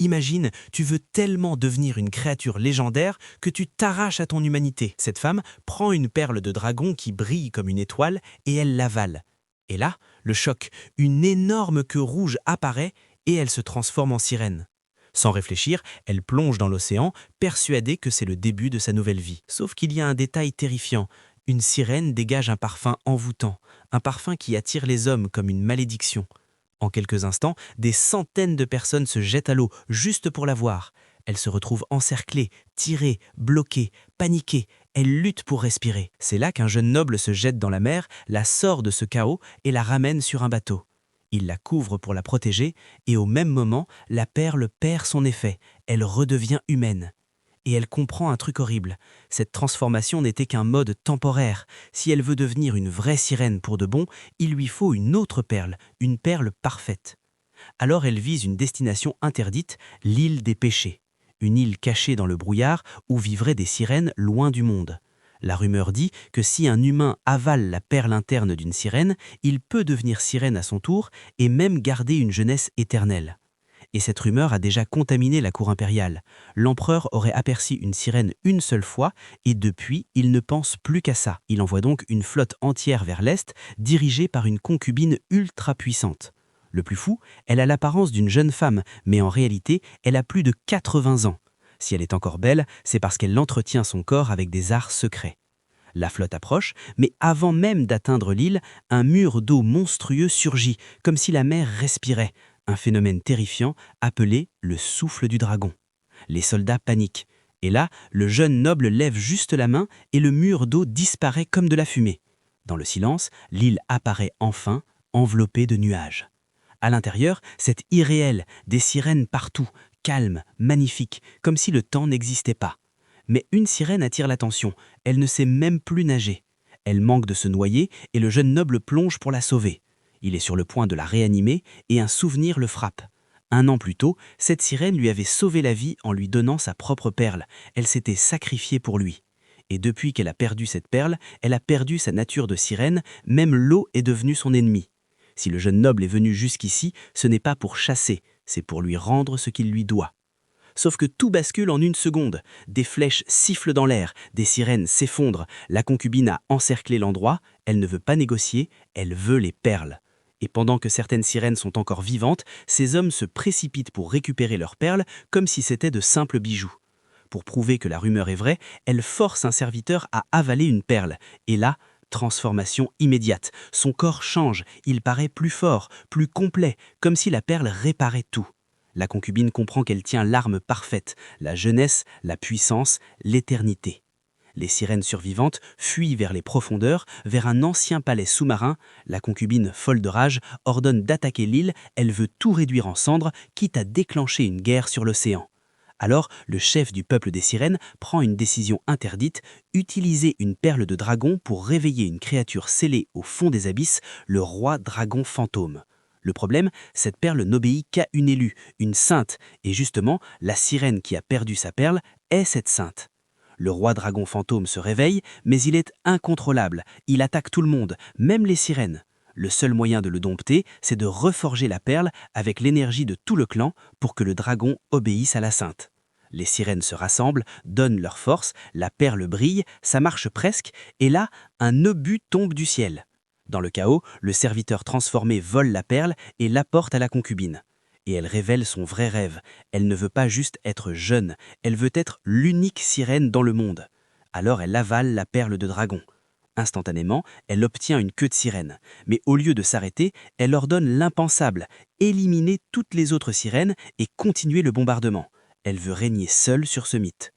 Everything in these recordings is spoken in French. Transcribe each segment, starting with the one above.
Imagine, tu veux tellement devenir une créature légendaire que tu t'arraches à ton humanité. Cette femme prend une perle de dragon qui brille comme une étoile et elle l'avale. Et là, le choc, une énorme queue rouge apparaît et elle se transforme en sirène. Sans réfléchir, elle plonge dans l'océan, persuadée que c'est le début de sa nouvelle vie. Sauf qu'il y a un détail terrifiant. Une sirène dégage un parfum envoûtant, un parfum qui attire les hommes comme une malédiction. En quelques instants, des centaines de personnes se jettent à l'eau juste pour la voir. Elle se retrouve encerclée, tirée, bloquée, paniquée. Elle lutte pour respirer. C'est là qu'un jeune noble se jette dans la mer, la sort de ce chaos et la ramène sur un bateau. Il la couvre pour la protéger et au même moment, la perle perd son effet. Elle redevient humaine. Et elle comprend un truc horrible. Cette transformation n'était qu'un mode temporaire. Si elle veut devenir une vraie sirène pour de bon, il lui faut une autre perle, une perle parfaite. Alors elle vise une destination interdite, l'île des péchés. Une île cachée dans le brouillard où vivraient des sirènes loin du monde. La rumeur dit que si un humain avale la perle interne d'une sirène, il peut devenir sirène à son tour et même garder une jeunesse éternelle. Et cette rumeur a déjà contaminé la cour impériale. L'empereur aurait aperçu une sirène une seule fois, et depuis, il ne pense plus qu'à ça. Il envoie donc une flotte entière vers l'est, dirigée par une concubine ultra puissante. Le plus fou, elle a l'apparence d'une jeune femme, mais en réalité, elle a plus de 80 ans. Si elle est encore belle, c'est parce qu'elle entretient son corps avec des arts secrets. La flotte approche, mais avant même d'atteindre l'île, un mur d'eau monstrueux surgit, comme si la mer respirait. Un phénomène terrifiant appelé le souffle du dragon. Les soldats paniquent. Et là, le jeune noble lève juste la main et le mur d'eau disparaît comme de la fumée. Dans le silence, l'île apparaît enfin, enveloppée de nuages. À l'intérieur, c'est irréel, des sirènes partout, calmes, magnifiques, comme si le temps n'existait pas. Mais une sirène attire l'attention, elle ne sait même plus nager. Elle manque de se noyer et le jeune noble plonge pour la sauver. Il est sur le point de la réanimer et un souvenir le frappe. 1 an plus tôt, cette sirène lui avait sauvé la vie en lui donnant sa propre perle. Elle s'était sacrifiée pour lui. Et depuis qu'elle a perdu cette perle, elle a perdu sa nature de sirène, même l'eau est devenue son ennemi. Si le jeune noble est venu jusqu'ici, ce n'est pas pour chasser, c'est pour lui rendre ce qu'il lui doit. Sauf que tout bascule en 1 seconde. Des flèches sifflent dans l'air, des sirènes s'effondrent, la concubine a encerclé l'endroit, elle ne veut pas négocier, elle veut les perles. Et pendant que certaines sirènes sont encore vivantes, ces hommes se précipitent pour récupérer leurs perles comme si c'était de simples bijoux. Pour prouver que la rumeur est vraie, elle force un serviteur à avaler une perle. Et là, transformation immédiate. Son corps change, il paraît plus fort, plus complet, comme si la perle réparait tout. La concubine comprend qu'elle tient l'arme parfaite, la jeunesse, la puissance, l'éternité. Les sirènes survivantes fuient vers les profondeurs, vers un ancien palais sous-marin. La concubine, folle de rage, ordonne d'attaquer l'île, elle veut tout réduire en cendres, quitte à déclencher une guerre sur l'océan. Alors, le chef du peuple des sirènes prend une décision interdite, utiliser une perle de dragon pour réveiller une créature scellée au fond des abysses, le roi dragon fantôme. Le problème, cette perle n'obéit qu'à une élue, une sainte, et justement, la sirène qui a perdu sa perle est cette sainte. Le roi dragon fantôme se réveille, mais il est incontrôlable. Il attaque tout le monde, même les sirènes. Le seul moyen de le dompter, c'est de reforger la perle avec l'énergie de tout le clan pour que le dragon obéisse à la sainte. Les sirènes se rassemblent, donnent leur force, la perle brille, ça marche presque, et là, un obus tombe du ciel. Dans le chaos, le serviteur transformé vole la perle et l'apporte à la concubine. Et elle révèle son vrai rêve. Elle ne veut pas juste être jeune, elle veut être l'unique sirène dans le monde. Alors elle avale la perle de dragon. Instantanément, elle obtient une queue de sirène. Mais au lieu de s'arrêter, elle ordonne l'impensable, éliminer toutes les autres sirènes et continuer le bombardement. Elle veut régner seule sur ce mythe.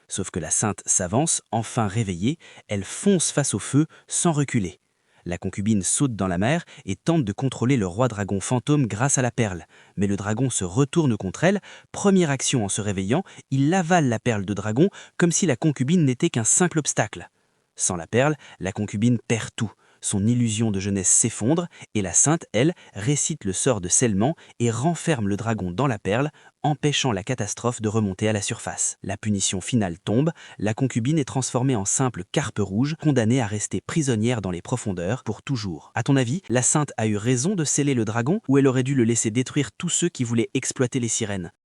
Sauf que la sainte s'avance, enfin réveillée, elle fonce face au feu sans reculer. La concubine saute dans la mer et tente de contrôler le roi dragon fantôme grâce à la perle. Mais le dragon se retourne contre elle. Première action en se réveillant, il avale la perle de dragon comme si la concubine n'était qu'un simple obstacle. Sans la perle, la concubine perd tout. Son illusion de jeunesse s'effondre et la sainte, elle, récite le sort de scellement et renferme le dragon dans la perle, empêchant la catastrophe de remonter à la surface. La punition finale tombe, la concubine est transformée en simple carpe rouge, condamnée à rester prisonnière dans les profondeurs pour toujours. À ton avis, la sainte a eu raison de sceller le dragon ou elle aurait dû le laisser détruire tous ceux qui voulaient exploiter les sirènes?